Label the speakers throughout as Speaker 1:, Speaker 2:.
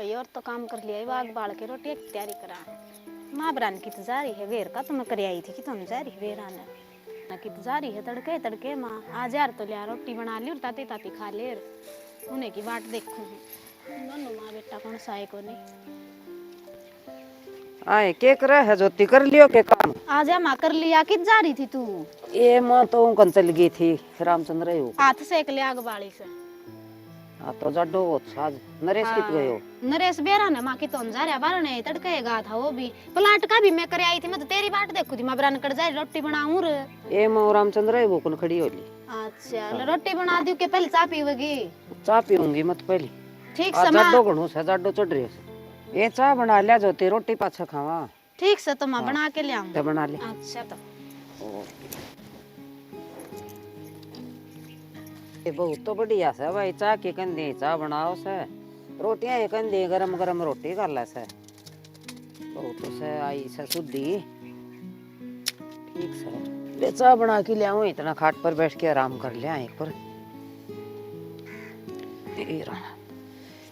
Speaker 1: भाई और तो काम कर लिया बाग बाल के रोटी की तैयारी करा माँ बरान की तो जा रही है वेर का तो मैं कर आई थी कि तुम जा रही वेर आना ना की तो जा रही है तड़के तड़के माँ आज यार तो लिया रोटी बना ली और ताती ताती खा ले उन्हें की बाट देखूँ दोनों माँ बेटा कौन सा है को नहीं
Speaker 2: आए के करे है ज्योति कर लियो के काम
Speaker 1: आज माँ कर लिया कि जा रही थी तू
Speaker 2: ये माँ तो कन चल गई थी रामचंद्र यू
Speaker 1: हाथ सेक लिया आग बाड़ी से
Speaker 2: हाँ तो जड्डो आज नरेश कित गयो
Speaker 1: नरेश बेरा ने माँ की तो जा रहा बार ने तड़केगा था वो भी प्लाट का भी मैं कर आई थी मैं तो तेरी बाट देखू थी मैं बरान कर जाए रोटी बनाऊं रे
Speaker 2: ये माँ रामचंद्र वो कन खड़ी होली
Speaker 1: अच्छा रोटी बना दी के पहले चाय पीवेगी
Speaker 2: चाय पीऊंगी मत पहले
Speaker 1: ठीक से माँ
Speaker 2: जड्डो घणो से जड्डो चढ़ रही है ये चाय बना लिया ज्योति रोटी पाछा खावा
Speaker 1: ठीक से तो मैं बना के ले आऊंगी
Speaker 2: तो बना ले
Speaker 1: अच्छा तो
Speaker 2: ये बहुत तो बढ़िया से भाई चाय के कंदे चाय बनाओ से रोटियां ये कंदे गरम गरम रोटी कर ले से बहुत से आई से शुद्धि ठीक से ले चाय बना के ले आऊं इतना खाट पर बैठ के आराम कर लिया एक पर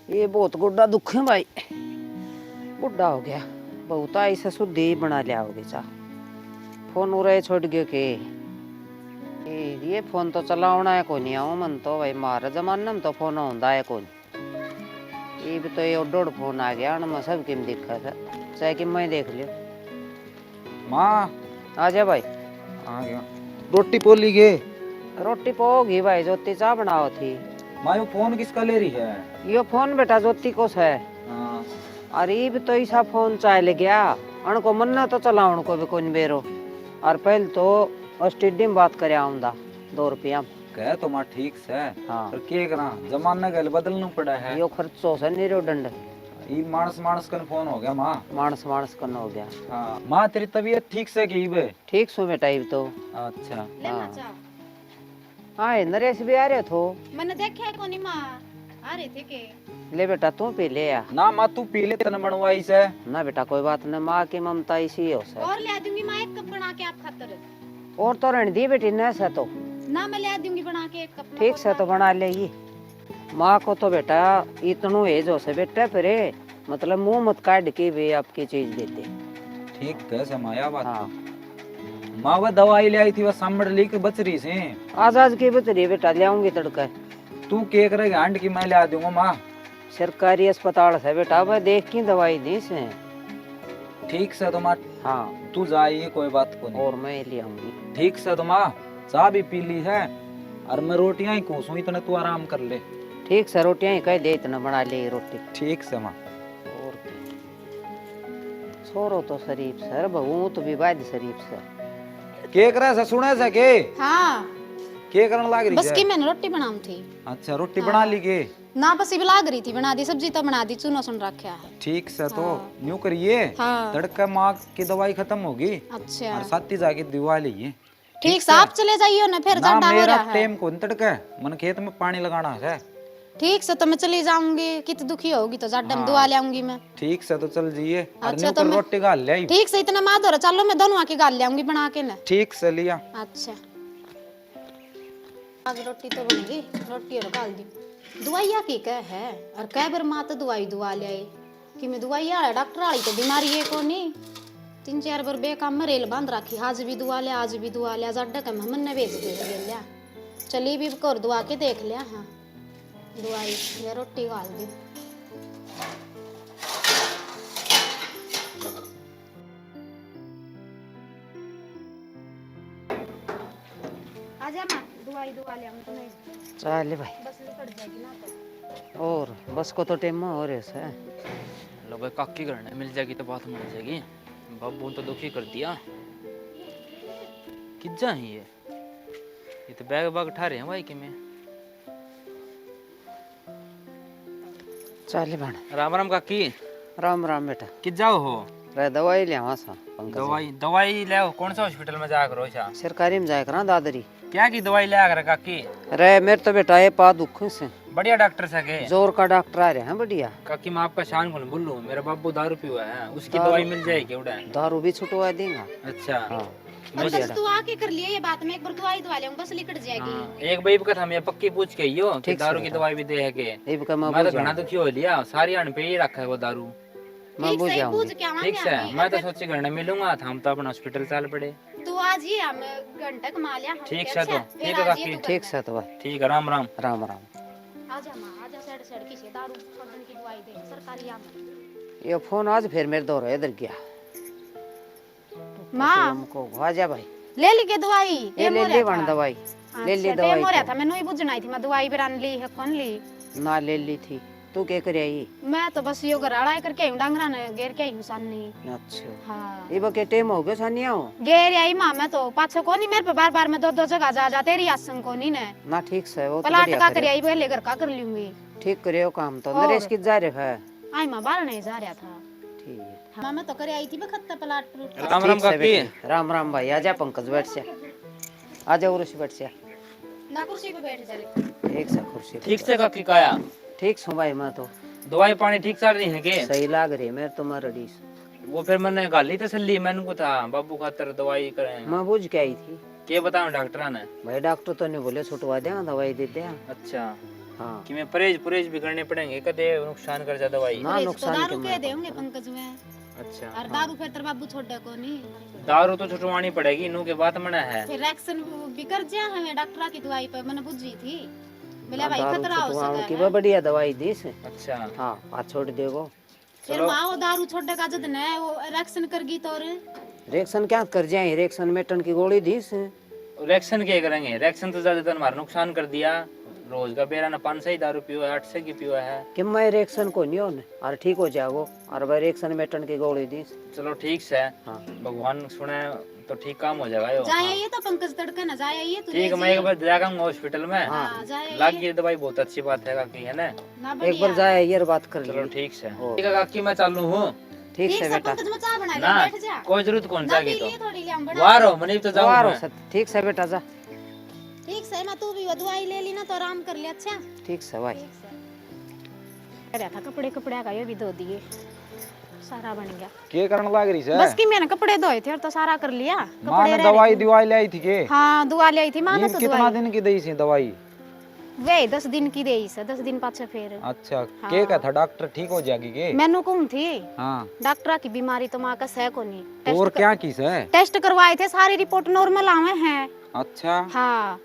Speaker 2: ये बहुत गुड्डा दुख है भाई बुढ़ा हो गया बहुत ऐसा शुद्धि बना लिया होगी चा फोन उरे छोड़ गयो के ये फोन तो चलावना है कोनी आओ मन तो भाई मारे जमाने में तो फोन होंदा है कोनी ये भी तो ये डोड फोन आ गया ना सब किम दिक्कत है चाहे कि मैं देख लियो
Speaker 3: माँ
Speaker 2: आ जा भाई
Speaker 3: आ गया रोटी पोली गे
Speaker 2: रोटी पोगी भाई ज्योति चाह बनाओ थी
Speaker 3: माँ ये फोन किसका ले रही है
Speaker 2: यो फोन बेटा ज्योति को है
Speaker 3: हाँ।
Speaker 2: अरे भी तो ऐसा फोन चाह ले गया अनको मन्ना तो चलावन को भी कोई बेरो और पहले तो स्टेडियम बात करे आऊंदा 2 रुपया
Speaker 3: कह तो माँ ठीक से
Speaker 2: हाँ
Speaker 3: पर के करा जमाना गल बदलना पड़ा है
Speaker 2: यो खर्चो से निरो दंड
Speaker 3: ये मानस कन फोन हो गया माँ
Speaker 2: मानस कन हो गया
Speaker 3: हाँ माँ तेरी तबीयत ठीक से की बे
Speaker 2: ठीक सो बेटा ये तो
Speaker 3: अच्छा
Speaker 1: ले माँ चाय
Speaker 2: हाँ नरेश भी आ रहे थो
Speaker 1: मैंने देखा है कोनी माँ आ रही थी के
Speaker 2: ले बेटा तू पी ले आ
Speaker 3: ना माँ तू पी ले तन बनवाई से
Speaker 2: ना बेटा कोई बात नहीं माँ की ममता इसी हो से
Speaker 1: और ले दूंगी माँ एक कप बना के आप खातर
Speaker 2: और तो रहने दी बेटी न से तो
Speaker 1: ना मैं ले दूंगी बना के एक कप
Speaker 2: ठीक से तो बना लेगी माँ को तो बेटा इतनो एज हो से बेटा फिर मतलब मुंह मत काट के भी आपकी चीज देते
Speaker 3: ठीक कैसे माया बात
Speaker 2: हाँ
Speaker 3: माँ वो दवाई ले आई थी वो सामड़ ली के बच रही से
Speaker 2: आज की बतरी बेटा ले आऊंगी तड़का
Speaker 3: तू के करेगा आंट की मैं ले आ दूंगा माँ
Speaker 2: सरकारी अस्पताल से बेटा वह देख की दवाई दी से
Speaker 3: ठीक से तो माँ
Speaker 2: हाँ
Speaker 3: तू जाइए कोई बात को नहीं
Speaker 2: और मैं ले आऊंगी
Speaker 3: ठीक से तो माँ चाय भी पी ली है और मैं रोटियां ही कोसूं इतने तू आराम कर ले
Speaker 2: ठीक से रोटियां ही कह दे इतना बना ले रोटी
Speaker 3: ठीक से माँ
Speaker 2: और छोरो तो शरीफ सर बहु तो भी बाद शरीफ सर
Speaker 3: के करे से सुने से के
Speaker 1: हाँ
Speaker 3: के करन लाग रही
Speaker 1: बस की
Speaker 3: है
Speaker 1: मैंने रोटी बनाऊं थी
Speaker 3: अच्छा रोटी बना ली के
Speaker 1: ना बस भी लाग रही थी बना दी सब्जी तो बना दी चूनो सुन रखा है
Speaker 3: ठीक से तो न्यू करिए
Speaker 1: हाँ
Speaker 3: तड़का माँ की दवाई खत्म होगी
Speaker 1: अच्छा
Speaker 3: और साथी जाके दिवा लीजिए
Speaker 1: ठीक से आप चले जाइए ना फिर
Speaker 3: ना
Speaker 1: जड्डा हो
Speaker 3: मेरा
Speaker 1: रहा है
Speaker 3: टाइम कौन तड़का मन खेत में पानी लगाना है
Speaker 1: ठीक से तो मैं चली जाऊंगी कित दुखी होगी तो जड्डा में दुआ ले आऊंगी मैं
Speaker 3: ठीक से तो चल जाइए और
Speaker 1: अच्छा,
Speaker 3: न्यू
Speaker 1: तो
Speaker 3: कर
Speaker 1: मैं-
Speaker 3: रोटी गाल ले आई
Speaker 1: ठीक से इतना माँ दो चलो मैं दोनों की गाल ले आऊंगी बना के ना
Speaker 3: ठीक से लिया
Speaker 1: अच्छा आज रोटी तो बन गई रोटी और गाल दी दवाइया की कह है और कह बार माँ तो दवाई दुआ ले आई कि मैं दवाई आ डॉक्टर वाली तो बीमारी है को नहीं 3-4 बार बेकाम में रेल बांध रखी आज भी दुआ ले आज भी दुआ ले जड्डा का मन ने भेज दे लिया चली भी कर दुआ के देख लिया हाँ दवाई या रोटी गाल दी आजा माँ दवाई दुआ ले आऊं तो नहीं
Speaker 2: चल भाई
Speaker 1: बस निकल जाएगी ना तो
Speaker 2: और बस को तो टाइम हो रहे से
Speaker 4: लो भाई काकी करने मिल जाएगी तो बात मिल जाएगी बाबू तो दुखी कर दिया किज्जा ही ये तो बैग बैग उठा रहे हैं भाई कि मैं
Speaker 2: चल बन
Speaker 4: राम राम काकी
Speaker 2: राम राम बेटा
Speaker 4: किज्जा हो
Speaker 2: रे दवाई ले आवा सा
Speaker 4: दवाई दवाई ले आओ कौन सा हॉस्पिटल में जा करो छा
Speaker 2: सरकारी में जाए करा दादरी
Speaker 4: क्या की दवाई ले आ कर काकी
Speaker 2: रे मेरे तो बेटा ये पा दुख से
Speaker 4: बढ़िया डॉक्टर सके
Speaker 2: जोर का डॉक्टर आ रहे हैं बढ़िया
Speaker 4: काकी मैं आपका शान कौन बोलूं मेरा बाबू दारू पिया है उसकी दवाई मिल जाएगी उड़ा
Speaker 2: दारू भी छुटवा देगा
Speaker 4: अच्छा
Speaker 2: हाँ
Speaker 1: बस तू आके कर लिया ये बात, मैं एक बार दवाई दवा लूंगा बस लिकट जाएगी।
Speaker 4: हाँ, एक बार का हम ये पक्की पूछ के यो कि
Speaker 2: ठीक से
Speaker 4: दारू की
Speaker 2: बता।
Speaker 4: दवाई भी दे है के
Speaker 2: ये भी कमा
Speaker 4: मैं तो घना दुखी हो लिया, सारी अन पे ही रखा है वो दारू।
Speaker 2: मैं
Speaker 1: ठीक
Speaker 2: बुझ
Speaker 1: से
Speaker 2: जाऊंगी।
Speaker 1: पूछ के आवांगे
Speaker 4: ठीक है, मैं तो सोची घना मिलूंगा था, हम तो अपना हॉस्पिटल चल पड़े।
Speaker 1: तू आज ही हम घंटा कमा लिया हम
Speaker 4: ठीक
Speaker 1: के
Speaker 4: से
Speaker 1: अच्छा,
Speaker 4: तो,
Speaker 1: फिर
Speaker 4: ठीक है
Speaker 1: आज ये
Speaker 4: काकी।
Speaker 1: तू
Speaker 2: ठीक
Speaker 1: करना।
Speaker 2: से तो भाई,
Speaker 4: ठीक है, राम राम।
Speaker 2: राम राम।
Speaker 1: आजा माँ आजा, सड़ सड़ की से दारू छोड़ने की दवाई दे सरकारी आम।
Speaker 2: ये फोन आज फिर मेरे दौर इधर गया।
Speaker 1: माँ
Speaker 2: हमको आ जा भाई,
Speaker 1: ले ली के दवाई
Speaker 2: ये ले ले वन दवाई, ले ली दवाई
Speaker 1: हो रहा
Speaker 2: तो।
Speaker 1: था मैंने ही बुझना थी, मैं दवाई बिरान ली है कौन ली।
Speaker 2: ना ले ली थी, तू क्या करे आई?
Speaker 1: मैं तो बस यो गराड़ा करके आई हूं, डांगरा ने घेर के आई हूं सानी।
Speaker 2: अच्छा,
Speaker 1: हाँ
Speaker 2: ये बके टेम हो गया सानिया हो
Speaker 1: घेर आई माँ, मैं तो पाछो कोनी मेरे पे बार बार मैं दो दो जगह जा जा तेरी आसन कोनी ने
Speaker 2: ना। ठीक से वो तो
Speaker 1: पलाट
Speaker 2: बढ़िया
Speaker 1: का कर
Speaker 2: करे,
Speaker 1: आई पहले घर का कर लूंगी।
Speaker 2: ठीक करे हो काम तो।
Speaker 1: और?
Speaker 2: नरेश की जा रहे है।
Speaker 1: आई माँ बाहर नहीं जा रहा था।
Speaker 2: ठीक है,
Speaker 1: हाँ मैं तो करे आई थी बखत्ता पलाट प्लूट का।
Speaker 4: राम राम
Speaker 2: ठीक से
Speaker 4: काकी।
Speaker 2: बेटे। राम राम भाई, आजा पंकज बैठ से, आजा उर्स बैठ से।
Speaker 1: ना कुर्सी पे बैठ चले।
Speaker 2: एक से कुर्सी पे।
Speaker 4: ठीक से काकी काया
Speaker 2: ठीक सु भाई, मैं तो
Speaker 4: दवाई पानी ठीक चल रही है के?
Speaker 2: सही लाग रही है मेरे तुम्हारा डिश।
Speaker 4: वो फिर मैंने गाली तसल्ली मैंने को था बाबू खातर दवाई करें
Speaker 2: मैं बुझ के आई थी
Speaker 4: के बताऊं डॉक्टर ने।
Speaker 2: भाई, डॉक्टर तो नहीं बोले छुटवा दे दवाई देते हैं।
Speaker 4: अच्छा,
Speaker 2: हाँ
Speaker 4: कि मैं परहेज भी करने पड़ेंगे, कदे नुकसान कर जा दवाई।
Speaker 2: ना
Speaker 1: तो
Speaker 2: नुकसान
Speaker 1: दारू
Speaker 2: के
Speaker 1: के
Speaker 2: मैं
Speaker 1: देंगे पंकज में,
Speaker 4: अच्छा,
Speaker 1: और दारू फिर तेरे बाबू छोड़ दे को नहीं।
Speaker 4: दारू तो छुटवानी पड़ेगी, इनू के बात मना है।
Speaker 1: फिर एक्शन भी कर जा हमें डॉक्टर की दवाई पे मैंने बुझी थी, बोले भाई
Speaker 2: दारू
Speaker 1: खतरा हो
Speaker 2: छुटवाऊं
Speaker 1: सका
Speaker 2: की
Speaker 1: है।
Speaker 2: वो बढ़िया दवाई दी से।
Speaker 4: अच्छा,
Speaker 2: हाँ हाथ छोड़ देगो।
Speaker 1: फिर माँ वो दारू छोड़ने का जद न वो एक्शन करगी तो
Speaker 2: रिएक्शन क्या कर जाए, रिएक्शन मेटन की गोली दी से।
Speaker 4: रिएक्शन क्या करेंगे? रिएक्शन तो ज्यादातर हमारा नुकसान कर दिया। रोज का बेरा ना 500 ही दारू पियो है, 800 की पियो है।
Speaker 2: कि मैं रिएक्शन को नहीं होने और ठीक हो जाओ, और भाई रिएक्शन मेटन की गोली दी से।
Speaker 4: चलो ठीक से,
Speaker 2: हाँ
Speaker 4: भगवान सुने तो ठीक काम हो जाएगा यो।
Speaker 1: जाए ये तो पंकज तड़के ना जाए ये तू
Speaker 4: ठीक है, मैं एक बार जाएगा हॉस्पिटल में।
Speaker 1: हाँ जाए
Speaker 4: लग गई दवाई, बहुत अच्छी बात है काकी, है ना?
Speaker 1: ना
Speaker 2: एक बार
Speaker 1: बढ़िया।
Speaker 2: जाए ये बात कर
Speaker 4: चलो
Speaker 2: ली।
Speaker 4: ठीक से।
Speaker 2: हो।
Speaker 4: ठीक है काकी, मैं चालू हूँ।
Speaker 2: ठीक
Speaker 1: ठीक
Speaker 2: से
Speaker 1: से
Speaker 2: बेटा।
Speaker 1: पंकज में चाय बना
Speaker 4: ना
Speaker 1: ले बैठ जा।
Speaker 4: कोई जरूरत कौन
Speaker 1: ना
Speaker 4: जाएगी
Speaker 1: पी
Speaker 4: तो
Speaker 1: लिए थोड़ी ले हम बना।
Speaker 4: वारो मनी तो जाऊँ
Speaker 2: वारो
Speaker 4: मैं।
Speaker 2: से ठीक से बेटा जा।
Speaker 1: ठीक से ना तू भी वो दवाई ले ली ना तो आराम कर ले। अच्छा
Speaker 2: ठीक से भाई।
Speaker 1: ठीक से अरे था कपड़े कपड़े का ये भी धो दिए, सारा बन गया।
Speaker 3: के करने लग रही
Speaker 1: बस
Speaker 3: से?
Speaker 1: की मैंने कपड़े धोए थे और तो सारा कर लिया।
Speaker 3: माँ
Speaker 1: कपड़े
Speaker 3: ने
Speaker 1: रह
Speaker 3: दवाई
Speaker 1: गए।
Speaker 3: दवाई लाई थी के?
Speaker 1: हाँ दुआ ले आई थी माँ ने
Speaker 3: ये
Speaker 1: तो
Speaker 3: कितना
Speaker 1: दवाई
Speaker 3: दिन की दी सी दवाई?
Speaker 1: वे 10 दिन की देई से 10 दिन पाछे फिर
Speaker 3: अच्छा,
Speaker 1: हाँ।
Speaker 3: के का था डॉक्टर ठीक हो जाएगी के?
Speaker 1: मैनू कहूं थी
Speaker 3: हाँ,
Speaker 1: डॉक्टर की बीमारी तो माँ का सह को नहीं।
Speaker 3: तो और क्या की से?
Speaker 1: टेस्ट करवाए थे, सारी रिपोर्ट नॉर्मल आवे हैं।
Speaker 3: अच्छा,
Speaker 1: हाँ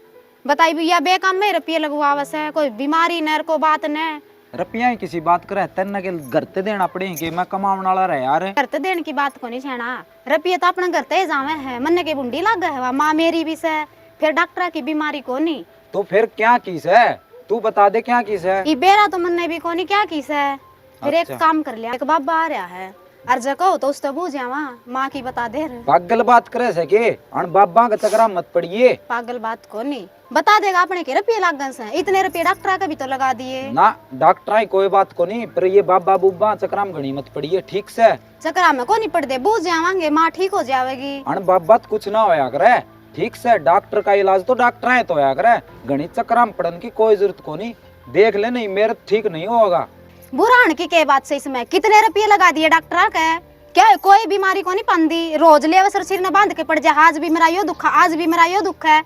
Speaker 1: बताई भैया बेकाम में रुपये लगवावस है, कोई बीमारी न को बात न
Speaker 3: रुपया ही किसी बात करे तेन के घर ते देना पड़े के? मैं कमाने वाला रहे यार।
Speaker 1: घर ते देने की बात को नहीं छेना, रुपये तो अपने घर ते जावे है, मन के बुंडी लग है माँ मेरी भी से, फिर डॉक्टर की बीमारी को नहीं।
Speaker 3: तो फिर क्या की से? तू बता दे क्या की से?
Speaker 1: ई बेरा तो मन ने भी को नहीं क्या की से। फिर एक
Speaker 3: अच्छा।
Speaker 1: काम कर लिया, एक बाबा आ रहा है अर्ज कहो तो उससे बूझ जावा माँ की बता दे रहे।
Speaker 3: पागल बात करे से के? अन बाबा का चक्रा मत पड़िए
Speaker 1: पागल बात को नहीं बता देगा अपने के रुपये लागन से, इतने रुपये डॉक्टर का भी तो लगा दिए।
Speaker 3: ना। डॉक्टर ही कोई बात को नहीं, पर ये बाबा बुब्बा चक्रा में घनी मत पड़िए, ठीक से?
Speaker 1: चक्रा में को नहीं पड़ दे, बूझ जावांगे माँ ठीक हो जाएगी।
Speaker 3: अन बाबा तो कुछ ना होया करे, ठीक से? डॉक्टर का इलाज तो डॉक्टर है तो होया करे, घनी चक्रा में पड़न की कोई जरूरत को नहीं। देख ले, नहीं मेरे ठीक नहीं होगा।
Speaker 1: बुरान की के बात से इसमें कितने रुपये लगा दिए डॉक्टर के, क्या कोई बीमारी को नहीं पंदी, रोज ले अवसर सिर न बांध के पड़ जाए, आज भी मेरा यो दुख है, आज भी मेरा यो दुख है।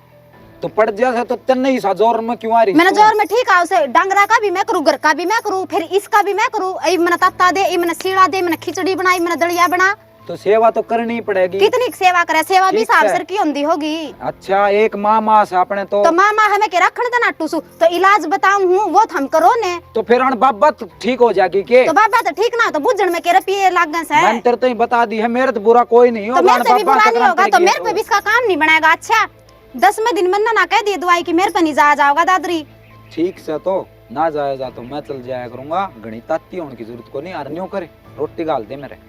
Speaker 3: तो पड़ जा तो तेन नहीं सा जोर में क्यों आ रही?
Speaker 1: मैंने जोर में ठीक है उसे डांगरा का भी मैं करूँ, घर का भी मैं करूँ, फिर इसका भी मैं करूँ। मैंने तत्ता दे, मैंने सीढ़ा दे, मैंने खिचड़ी बनाई, मैंने दलिया बना।
Speaker 3: तो सेवा तो करनी पड़ेगी।
Speaker 1: कितनी सेवा करे, सेवा भी
Speaker 3: ठीक
Speaker 1: साल
Speaker 3: है।
Speaker 1: सर की होंदी होगी।
Speaker 3: अच्छा, एक माँ माँ से अपने तो
Speaker 1: मामा हमें के रखने तना टूसू, तो इलाज बताऊं हूँ वो तो हम करो ने।
Speaker 3: तो फिर अन बाबा तो ठीक हो जाएगी के?
Speaker 1: तो बाबा तो ठीक ना, तो बुझण में के रुपये लागन से,
Speaker 3: मैंने तेरे तो ही बता दी है, मेरे तो बुरा कोई नहीं
Speaker 1: तो
Speaker 3: होगा।
Speaker 1: मेरे से भी
Speaker 3: बाबा
Speaker 1: बुरा नहीं
Speaker 3: चक्रा
Speaker 1: होगा,
Speaker 3: में
Speaker 1: तो
Speaker 3: पड़
Speaker 1: मेरे
Speaker 3: गई
Speaker 1: पे भी इसका काम नहीं बनाएगा। अच्छा 10वें दिन मन्ना ना कह दिए दवाई की मेरे पे नहीं जा जाओगा दादरी।
Speaker 3: ठीक से तो ना जाएगा तो मैं चल जाया करूंगा, घनी ताती होने की जरूरत को नहीं। अरन्यों करे रोटी गाल दे मेरे।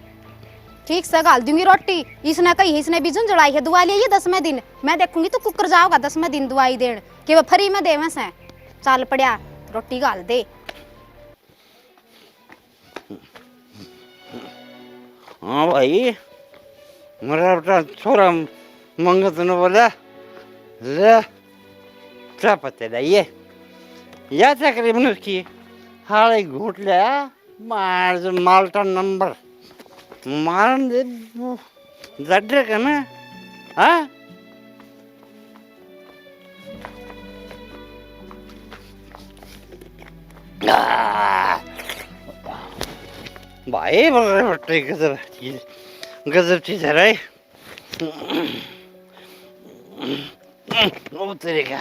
Speaker 1: ठीक से गाल दूंगी रोटी, इसने कही इसने भी झुंझुड़ाई है दवाई लिए 10वें दिन, मैं देखूंगी तो कुकर जाओगा 10वें दिन दवाई देन कि वो फ्री में देवे से। चल पड़िया रोटी गाल दे।
Speaker 5: हाँ भाई, मेरा बेटा छोरा मंगत ने बोला ले क्या पता लाइए या तकरीबन उसकी हाले घूट लिया मार जो माल्टा नंबर मारन दे दड्डे का ना हाँ भाई बट्टे गजब चीज है रे। ओ तेरे का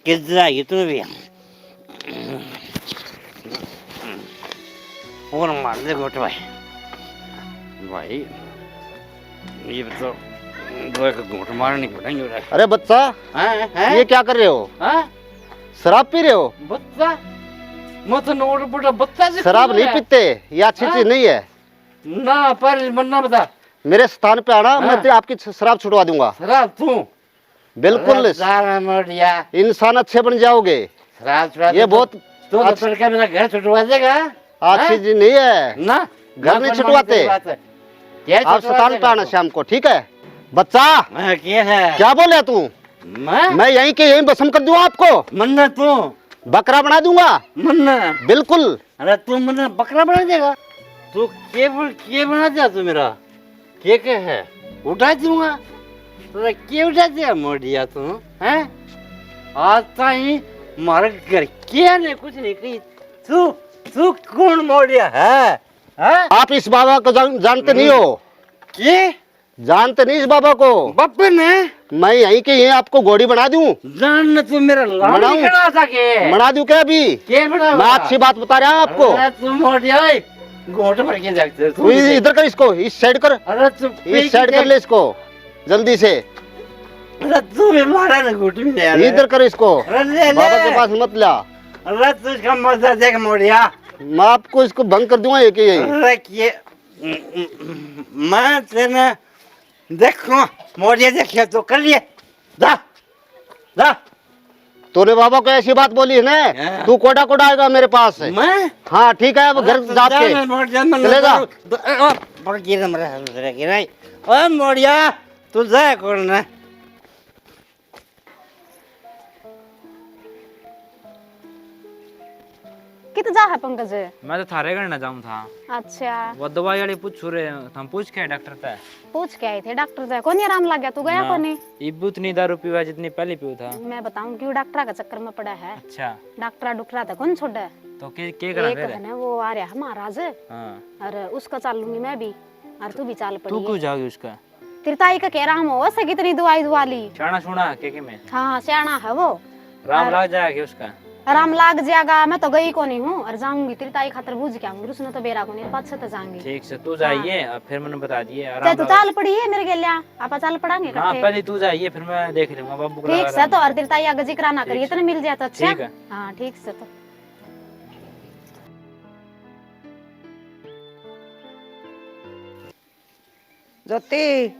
Speaker 5: कितना ये तू भी और मार दे गोट भाई। भाई ये तो दो एक घूंट मारनी पड़ेंगे।
Speaker 6: अरे बच्चा,
Speaker 5: हाँ
Speaker 6: ये क्या कर रहे हो?
Speaker 5: हाँ
Speaker 6: शराब पी रहे हो?
Speaker 5: बच्चा मैं तो नोट बड़ा बच्चा से
Speaker 6: शराब नहीं पीते, ये अच्छी चीज नहीं है।
Speaker 5: ना पर मन्ना बता
Speaker 6: मेरे स्थान पे आना, मैं तेरी आपकी शराब छुड़वा दूंगा।
Speaker 5: शराब तू
Speaker 6: बिल्कुल,
Speaker 5: सारा मोड़िया
Speaker 6: इंसान अच्छे बन जाओगे।
Speaker 5: शराब छुड़ा
Speaker 6: ये बहुत
Speaker 5: तू तो फिर क्या मेरा घर छुटवा देगा?
Speaker 6: अच्छी चीज नहीं है।
Speaker 5: ना
Speaker 6: घर नहीं छुटवाते। आप स्थान पे आना शाम को, ठीक है? बच्चा
Speaker 5: क्या है
Speaker 6: क्या बोले तू? मैं यहीं के यहीं बसम कर दूंगा आपको।
Speaker 5: मन्ना तू
Speaker 6: बकरा बना दूंगा।
Speaker 5: मन्ना
Speaker 6: बिल्कुल।
Speaker 5: अरे तू मन्ना बकरा बना देगा? तू केवल के बना दिया तू मेरा के है उठा दूंगा। तो के उठा दिया मोड़िया तू हैं? आता ही मारे घर क्या नहीं कुछ नहीं कही। तू तू कौन मोड़िया है? हैं?
Speaker 6: आप इस बाबा को जानते नहीं हो?
Speaker 5: के
Speaker 6: जानते नहीं इस बाबा को?
Speaker 5: बप्पन है
Speaker 6: मैं यहीं के यहीं आपको घोड़ी बना दूं।
Speaker 5: जान तू मेरा लाड़
Speaker 6: बनाऊं?
Speaker 5: निकला था के
Speaker 6: बना दूं क्या अभी?
Speaker 5: के बना
Speaker 6: मैं अच्छी बात बता रहा हूँ आपको।
Speaker 5: अरे तू मोड़िया घोट भर के देखते
Speaker 6: तू इधर कर इसको, इस साइड कर,
Speaker 5: अरे तू
Speaker 6: इस साइड कर ले इसको जल्दी से।
Speaker 5: अरे तू भी मारा ना घोट में ले
Speaker 6: इधर कर इसको,
Speaker 5: अरे ले
Speaker 6: बाबा के पास मत ला।
Speaker 5: अरे तू इसका मजा देख मोड़िया।
Speaker 6: मैं आपको इसको भंग कर दूंगा एक यही।
Speaker 5: अरे ये मैं तेने देखो मोड़िया देखिए तो कर लिए दा दा।
Speaker 6: तूने बाबा को ऐसी बात बोली है ना, तू कोड़ा कोड़ा आएगा मेरे पास।
Speaker 5: मैं
Speaker 6: हाँ ठीक है, अब घर जाके चलेगा।
Speaker 5: मोड़िया तू जाए कौन ना
Speaker 1: कित जा है पंकज?
Speaker 4: मैं तो थारे घर ना जाऊं था।
Speaker 1: अच्छा,
Speaker 4: वो दवाई वाले पूछ रहे हम पूछ के डॉक्टर था।
Speaker 1: पूछ के आए थे डॉक्टर से, कौन आराम लग गया? तू गया
Speaker 4: ना,
Speaker 1: कोनी?
Speaker 4: इब्बू उतनी दारू पीवा जितनी पहले पीऊ था।
Speaker 1: मैं बताऊं क्यों डॉक्टर का चक्कर में पड़ा है?
Speaker 4: अच्छा
Speaker 1: डॉक्टर डुकरा था कौन छोड़ा?
Speaker 4: तो के करा
Speaker 1: एक
Speaker 4: फिर?
Speaker 1: है ना वो आ रहा है महाराज,
Speaker 4: हाँ
Speaker 1: और उसका चाल लूंगी मैं भी, और तू भी चाल
Speaker 4: तू
Speaker 1: पड़ी।
Speaker 4: क्यों जाओगी उसका?
Speaker 1: तिरताई का कह रहा हूँ, वैसे कितनी दवाई दुआ ली।
Speaker 4: शाना सुना के में
Speaker 1: हाँ सियाना है वो,
Speaker 4: राम लाग जाएगा उसका।
Speaker 1: आराम लाग जाएगा। मैं तो गई को नहीं हूँ, और जाऊंगी तिरताई खातर बूझ के आऊंगी। उसने तो बेरा को नहीं, पाँच से जाऊंगी।
Speaker 4: ठीक से तू जाइए और फिर मैंने बता दिए
Speaker 1: चाहे
Speaker 4: आराम
Speaker 1: तू चाल पड़ी है मेरे गेलिया, आप चाल पड़ांगे
Speaker 4: हाँ
Speaker 1: इकट्ठे।
Speaker 4: पहले तू जाइए फिर मैं देख लूंगा बाबू को
Speaker 1: ठीक
Speaker 4: लगा
Speaker 1: से तो, और तिरताई आगे जिक्र ना करिए, इतना मिल जाए तो अच्छा।
Speaker 4: ठीक है।
Speaker 1: हाँ ठीक से तो।
Speaker 2: ज्योति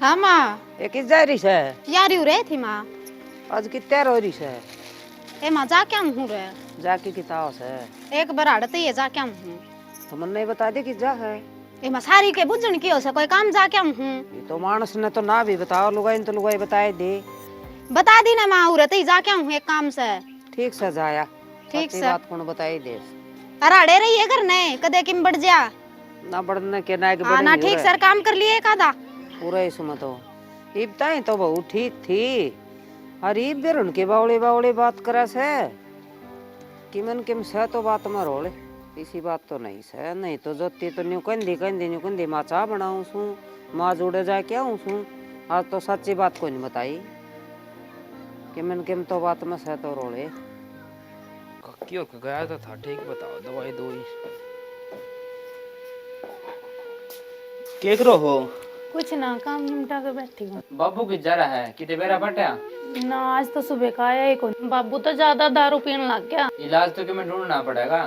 Speaker 1: हाँ माँ,
Speaker 2: ये किस जा रही है?
Speaker 1: यारी हो रही थी माँ।
Speaker 2: आज कितने रो रही है?
Speaker 1: ए माँ जा क्या हूँ रे,
Speaker 2: जाके किताब है
Speaker 1: एक बार हड़ते ये जा क्या हूँ।
Speaker 2: तो मन नहीं बता दे कि जा है।
Speaker 1: ए माँ सारी के बुझन की हो से कोई काम जा क्या हूँ।
Speaker 2: ये तो मानस ने तो ना भी बताओ, लुगाई ने तो लुगाई बताए दे।
Speaker 1: बता दी ना माँ, उरते जा क्या हूँ एक काम से।
Speaker 2: ठीक से जाया,
Speaker 1: ठीक
Speaker 2: सच्ची
Speaker 1: से।
Speaker 2: बात कौन बताई दे।
Speaker 1: अरे अड़े रही है घर ने कदे किम बढ़ जा।
Speaker 2: ना बढ़ने के ना के
Speaker 1: हाँ ना ठीक सर काम कर लिए कादा।
Speaker 2: पूरा ही सुमा तो इब्ताई तो बहुत ठीक थी। अरे बेर उनके बावड़े बावड़े बात करा से कि मन किम से तो बात में रोले इसी बात तो नहीं से। नहीं तो जोती तो न्यू कंदी माचा बनाऊं सू, माँ जोड़े जा क्या हूँ सू। आज तो सच्ची बात को नहीं बताई कि मन किम तो बात में से तो रोले।
Speaker 4: क्यों गया तो था, ठीक बताओ दवाई दो ही। के करो हो?
Speaker 7: कुछ ना, काम निपटा कर बैठी हूँ।
Speaker 4: बाबू की जरा है किते बेरा पटा
Speaker 7: ना आज तो सुबह का आया ही कौन। बाबू तो ज्यादा दारू पीने लग गया।
Speaker 4: इलाज तो तुम्हें ढूंढना पड़ेगा।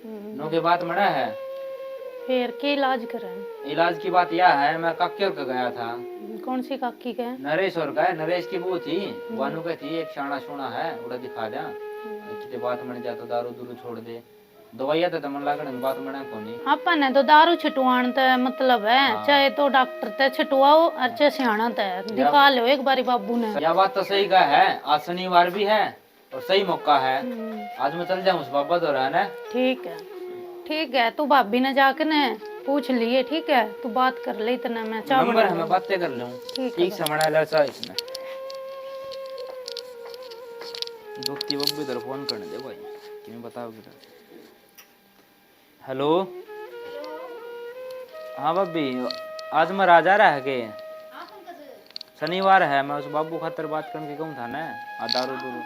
Speaker 4: नो के बात मरा है।
Speaker 7: फिर के इलाज करें?
Speaker 4: इलाज की बात यह है, मैं काक्योर का गया था।
Speaker 7: कौन सी काकी का है?
Speaker 4: नरेश और का है, नरेश की वो थी वानू का थी, एक शाना शोना है उड़ा दिखा जा किते बात मन जा तो दारू दूरू छोड़ दे। दवाइया तो मन लागण बात मना कोनी।
Speaker 7: अपन है तो दारू छिटवान ते मतलब है। चाहे तो डॉक्टर ते छिटवाओ और चाहे सियाना ते दिखा लो एक बारी बाबू ने।
Speaker 4: यह बात तो सही का है, आज शनिवार भी है और सही मौका है। आज मैं चल जाऊँ उस बाबा तो रहा ना।
Speaker 7: ठीक है ठीक है, तू भाभी ने जाके ने पूछ लिए। ठीक है तू बात कर ले, इतना मैं चाह
Speaker 4: नंबर है मैं बातें कर लूँ।
Speaker 7: ठीक
Speaker 4: ठीक से मना ले सा इसने दोस्ती बब्बू इधर फोन करने दे भाई कि मैं बताओ किधर। हेलो हाँ बब्बी आज मैं राजा रहा है के शनिवार है, मैं उस बाबू खातर बात करने के कहूँ था ना आ दारू दूरू।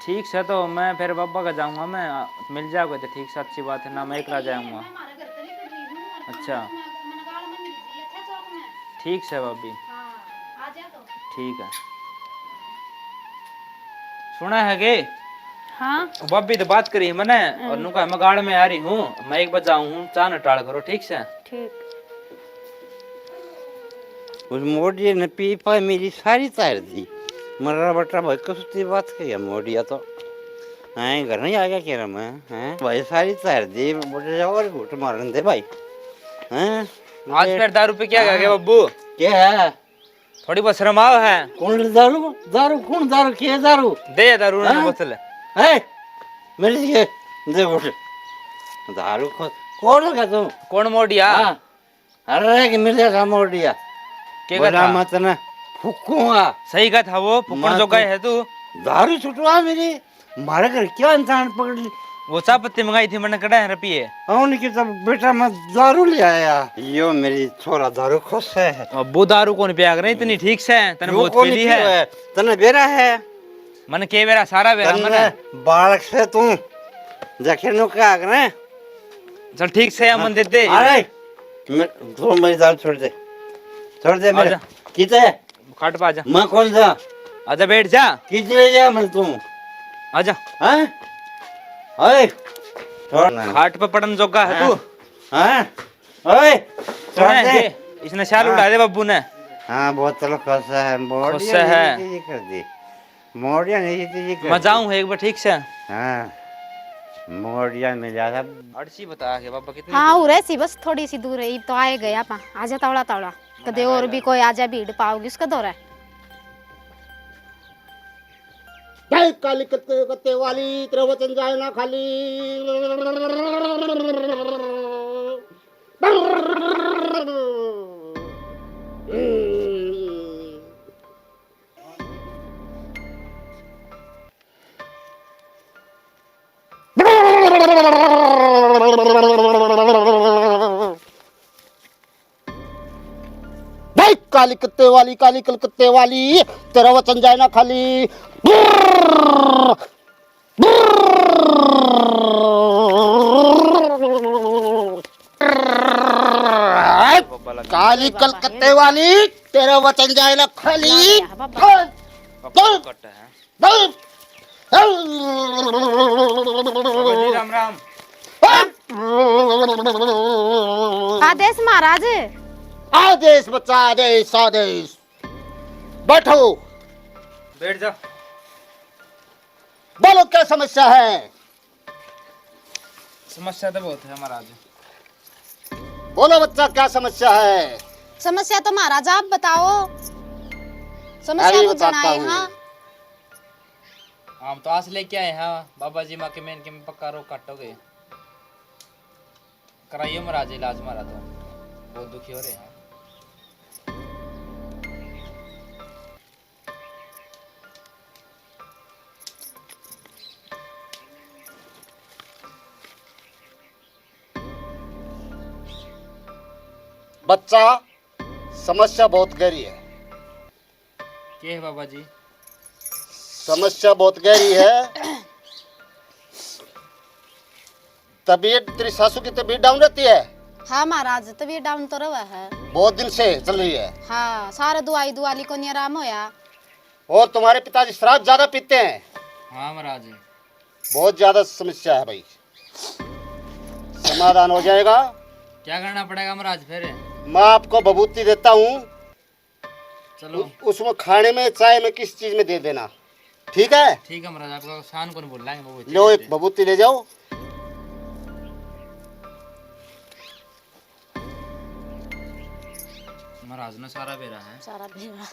Speaker 4: ठीक है तो मैं फिर बाबा का जाऊंगा, मैं मिल जाओगे तो ठीक से अच्छी बात है ना, मैं एकला जाऊंगा। अच्छा ठीक है भाभी ठीक है। सुना है के
Speaker 7: हाँ
Speaker 4: भाभी तो बात करी मैंने और नुका मैं गाड़ में आ रही हूँ, मैं एक बजा हूँ चाह न टाल करो ठीक से।
Speaker 7: ठीक।
Speaker 5: उस मोडिया ने पी पाई मेरी सारी तार दी। मरा बटा भाई कसती बात किया मोडिया तो हैं घर नहीं आ गया कह रहा मैं हैं भाई सारी तार दी मोटे जाओ और घुट मारन दे भाई हैं।
Speaker 4: आज फिर दारू पे क्या गया बब्बू?
Speaker 5: क्या है
Speaker 4: थोड़ी बहुत शर्माओ है।
Speaker 5: कौन दारू दारू कौन दारू क्या दारू
Speaker 4: दे दारू ना बोतल
Speaker 5: है मेरी ये दे बोल दारू कौन होगा तुम?
Speaker 4: कौन मोडिया?
Speaker 5: अरे कि मिल जाएगा मोडिया
Speaker 4: के
Speaker 5: बोला
Speaker 4: था?
Speaker 5: मत ना फूकूंगा।
Speaker 4: सही का था वो फुकड़ जो गए है तू।
Speaker 5: दारू छुटवा मेरी मारे घर क्या इंसान पकड़ ली।
Speaker 4: वो चाय पत्ती मंगाई थी मैंने कड़ा है रुपये।
Speaker 5: उनकी तो बेटा मैं दारू ले आया। यो मेरी छोरा दारू खुश है।
Speaker 4: अब्बू दारू कौन पिया कर इतनी ठीक से तने बहुत पीली है।
Speaker 5: तने बेरा है
Speaker 4: मन के बेरा सारा बेरा मन
Speaker 5: बालक से तू देखे नो क्या करे।
Speaker 4: चल ठीक से मन दे दे।
Speaker 5: अरे तू मेरी दारू छोड़ दे मेरे किते
Speaker 4: खाट पा जा।
Speaker 5: मैं कौन सा
Speaker 4: आजा बैठ जा।
Speaker 5: कितने जा मैं तू
Speaker 4: आजा
Speaker 5: हैं ओए छोड़ ना
Speaker 4: खाट पे पड़न जोगा है तू
Speaker 5: हैं ओए छोड़ दे।
Speaker 4: इसने शाल उड़ा दे बब्बू ने।
Speaker 5: हाँ बहुत चलो खुश है
Speaker 4: खुश है
Speaker 5: कर दी मोड़िया नहीं जी कर
Speaker 4: मैं जाऊं एक बार ठीक से।
Speaker 5: हाँ मोड़िया में जा सब
Speaker 4: अर्शी बता के बाबा कितनी
Speaker 1: हाँ उरे सी बस थोड़ी सी दूर है तो आए गए आप आजा तौड़ा तौड़ा कदे और भी कोई आजा भीड़ पाओगी उसका दौरा
Speaker 6: काली कत्ते कत्ते वाली तेरा वचन जाए ना खाली। काली कत्ते वाली काली कलकत्ते वाली तेरा वचन जाए ना खाली। काली कलकत्ते वाली तेरा वचन जाए ना खाली।
Speaker 4: कट है। राम राम।
Speaker 1: आदेश महाराज।
Speaker 6: आदेश बच्चा आदेश आदेश। बैठो
Speaker 4: बैठ जा।
Speaker 6: बोलो क्या समस्या है?
Speaker 4: समस्या तो बहुत है महाराज।
Speaker 6: बोलो बच्चा क्या समस्या है?
Speaker 1: समस्या तो महाराज आप बताओ। समस्या
Speaker 6: अरे
Speaker 1: को
Speaker 6: बताता
Speaker 1: जनाए।
Speaker 6: हूँ।
Speaker 1: हाँ
Speaker 4: हम तो आज लेके आए हैं बाबा जी माँ के मेन के में पक्का रोग काटोगे। कराइए महाराज इलाज हमारा तो बहुत दुखी हो रहे हैं।
Speaker 6: बच्चा समस्या बहुत गहरी है।
Speaker 4: क्या है बाबा जी?
Speaker 6: समस्या बहुत गहरी है। तबीयत तेरी सासू की तबीयत डाउन रहती है।
Speaker 1: हाँ महाराज तबीयत डाउन तो रहा है।
Speaker 6: बहुत दिन से चल रही है।
Speaker 1: हाँ सारा दुआई दुआली को नहीं आराम होया।
Speaker 6: और तुम्हारे पिताजी शराब ज्यादा पीते हैं।
Speaker 4: हाँ महाराज।
Speaker 6: बहुत ज्यादा समस्या है भाई। समाधान हो जाएगा।
Speaker 4: क्या करना पड़ेगा महाराज फिर?
Speaker 6: मैं आपको भभूति देता हूँ।
Speaker 4: चलो
Speaker 6: उसमें खाने में चाय में किस चीज में दे देना। ठीक है?
Speaker 4: ठीक है महाराज आपका शान को बोल लाएंगे।
Speaker 6: लो एक भभूति ले जाओ।
Speaker 4: महाराज ने सारा बेरा है।
Speaker 1: सारा भेड़ा।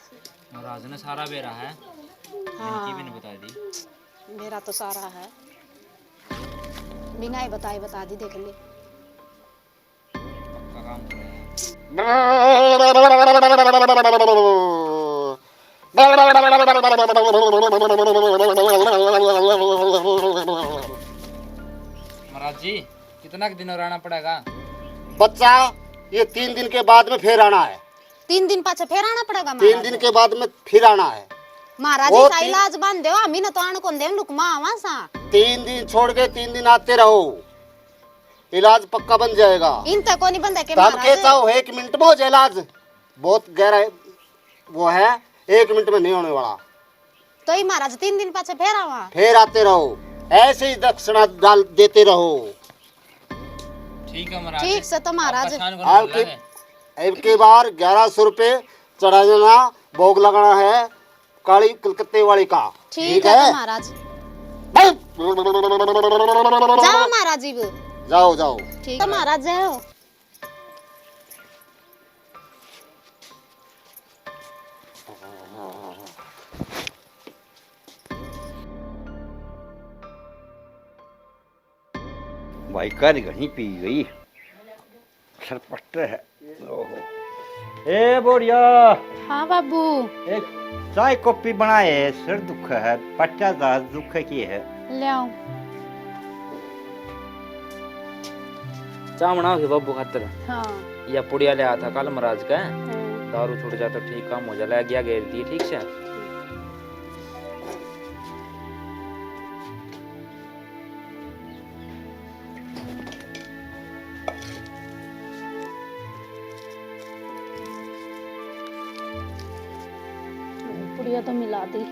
Speaker 4: महाराज ने सारा बेरा है।
Speaker 1: हाँ
Speaker 4: इनकी भी नहीं बता दी।
Speaker 1: मेरा तो सारा है बिना ही बताए बता दी देख ले।
Speaker 4: पक्का काम कर रहे हैं। महाराज जी कितना दिन और आना पड़ेगा?
Speaker 6: बच्चा, ये 3 दिन के बाद में फिर आना है।
Speaker 1: 3 दिन पाछे फिर आना पड़ेगा
Speaker 6: 3 दिन के बाद में फिर आना है।
Speaker 1: महाराज
Speaker 6: वो
Speaker 1: जी का इलाज बांध दो, हमी न तो आण को देम लुक मावा सा।
Speaker 6: 3 दिन छोड़ के 3 दिन आते रहो, इलाज पक्का बन जाएगा।
Speaker 1: इन तक को नहीं बंदा के
Speaker 6: तब
Speaker 1: महाराज।
Speaker 6: कहता हूँ 1 मिनट में हो जाए इलाज। बहुत गहरा वो है, 1 मिनट में नहीं होने वाला।
Speaker 1: तो ही महाराज 3 दिन पाछे फिर आवा।
Speaker 6: फिर आते रहो, ऐसे ही दक्षिणा डाल देते रहो।
Speaker 4: ठीक है महाराज।
Speaker 1: ठीक से तो महाराज।
Speaker 6: अब की बार 1100 रुपये चढ़ा देना, भोग लगाना है काली कलकत्ते वाली का।
Speaker 1: ठीक है तो महाराज। जाओ महाराज जी।
Speaker 6: जाओ जाओ।
Speaker 1: ठीक है महाराज जाओ।
Speaker 5: भाई कर घनी पी गई, सरपट है। ओहो ए बोरिया,
Speaker 7: हाँ बाबू।
Speaker 5: एक चाय कॉफी बनाए, सिर दुख है, पट्टा दास दुख की है।
Speaker 7: ले आओ।
Speaker 4: चाह बनाओ बाबू खातर।
Speaker 7: हाँ।
Speaker 4: या पुड़िया ले आया था कल महाराज का, दारू छूट जाता ठीक काम हो जा। ले गया घेर दी ठीक से।
Speaker 7: पुड़िया तो मिला दी,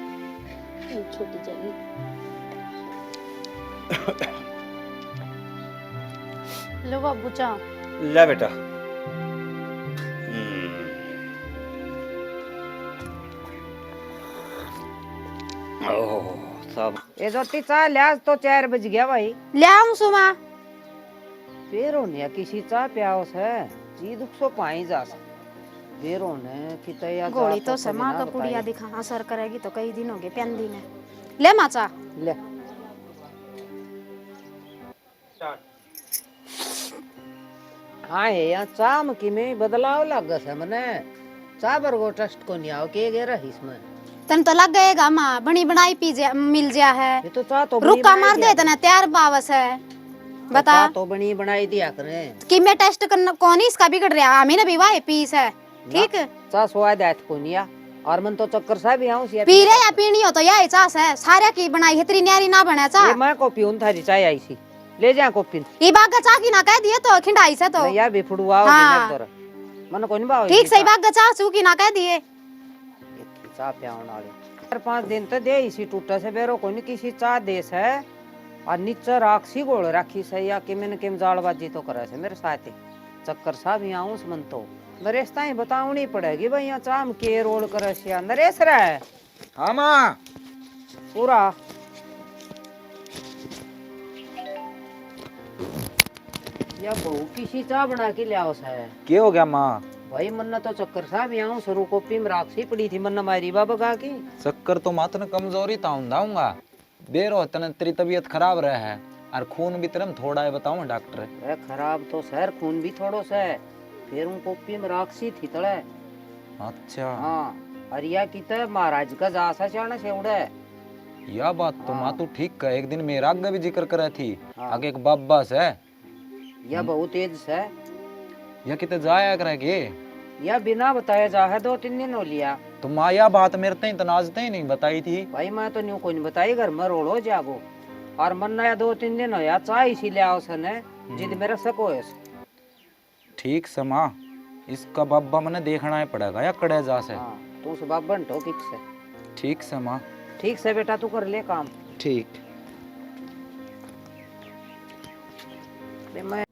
Speaker 7: छोटी जाएगी। लो बाबू चाह।
Speaker 5: ले बेटा। ओह सब
Speaker 2: ये रोटी चाह ले, आज तो 4 बज गया भाई।
Speaker 1: ले आऊं सुमा।
Speaker 2: फिर होने किसी चाह प्यास है, जी दुख सो पाई जा सा। फिर होने कि तैयार
Speaker 1: गोली तो समा का पुड़िया दिखा असर करेगी तो कई दिन हो गए पेंदी ने। ले माचा।
Speaker 2: ले। हाँ है यहाँ चाह में कि में बदलाव लग गया मने। चाह बरगो टेस्ट को नहीं आओ के गे रही इसमें।
Speaker 1: तन तो लग गएगा माँ, बनी बनाई पी जा मिल जा है।
Speaker 2: ये तो चाह तो
Speaker 1: रुका मार दे तना तैयार बावस है। बता
Speaker 2: चाह तो बनी बनाई दिया करें
Speaker 1: कि मैं टेस्ट करना कौन ही इसका बिगड़ रहा, हमें ना भी वाह पीस है ठीक।
Speaker 2: चाह स्वाद आत को नहीं आ, और मन तो चक्कर सा भी आऊं
Speaker 1: पी रहे या पीनी हो तो यही चास है। सारे की बनाई इतनी न्यारी ना बने चा।
Speaker 2: ये मैं को पीऊं थारी चाय आई सी, ले जा को पीन।
Speaker 1: ये बाग का चा की ना कह दिए तो खिंडाई से तो
Speaker 2: या भी फुड़वा हो
Speaker 1: हाँ।
Speaker 2: ना मन को नहीं बाव
Speaker 1: ठीक सही बाग का चा चू की ना कह दिए।
Speaker 2: चाह प्याउन वाले 4-5 दिन तो दे इसी टूटा से बेरो को नहीं किसी चाह देश है। और नीचे राखसी गोल राखी सही या कि मैंने किम जालबाजी तो करे से मेरे साथ चक्कर सा भी आऊं मन तो नरेश ताई बतावनी पड़ेगी भाई यहाँ चाम के रोल करे से नरेश रहा है।
Speaker 3: हाँ माँ।
Speaker 2: पूरा या बहू किसी चाह बना के लिया उस है।
Speaker 3: क्या हो गया माँ?
Speaker 2: भाई मन्ना तो चक्कर सा भी आऊं सरू कॉपी में राखसी पड़ी थी मन्ना मारी बाबा गा की।
Speaker 3: चक्कर तो मातन कमजोरी ताऊंगा बेरो तन तेरी तबीयत खराब रहा है और खून भी तरम थोड़ा है बताऊं डॉक्टर।
Speaker 2: अरे खराब तो सर खून भी थोड़ो सा है, फिर उन कॉपी में राखसी थी तड़े।
Speaker 3: अच्छा
Speaker 2: हाँ अरिया की तो महाराज का जासा चाणा से उड़े।
Speaker 3: यह बात तो माँ तू ठीक कह, एक दिन मेरा आगे भी जिक्र करे थी।
Speaker 2: हाँ।
Speaker 3: आगे एक बाबा से
Speaker 2: यह बहुत तेज से
Speaker 3: यह किते जाया करेगी।
Speaker 2: यह बिना बताया जा है 2-3 दिन हो लिया।
Speaker 3: तो माँ यह बात मेरे तई तनाजते ही नहीं बताई थी।
Speaker 2: भाई मैं तो न्यू कोई नहीं बताई, घर में रोड़ हो जागो। और मन्ना या 2-3 दिन हो या चाह इसीलिए आओ सने जिद मेरा सको है।
Speaker 3: ठीक से माँ, इसका बाबा मने देखना ही पड़ेगा या कड़े जा से।
Speaker 2: हाँ तू से बाप बन ठो किक से।
Speaker 3: ठीक से माँ।
Speaker 2: ठीक से बेटा तू कर ले काम।
Speaker 3: ठीक।
Speaker 2: मैं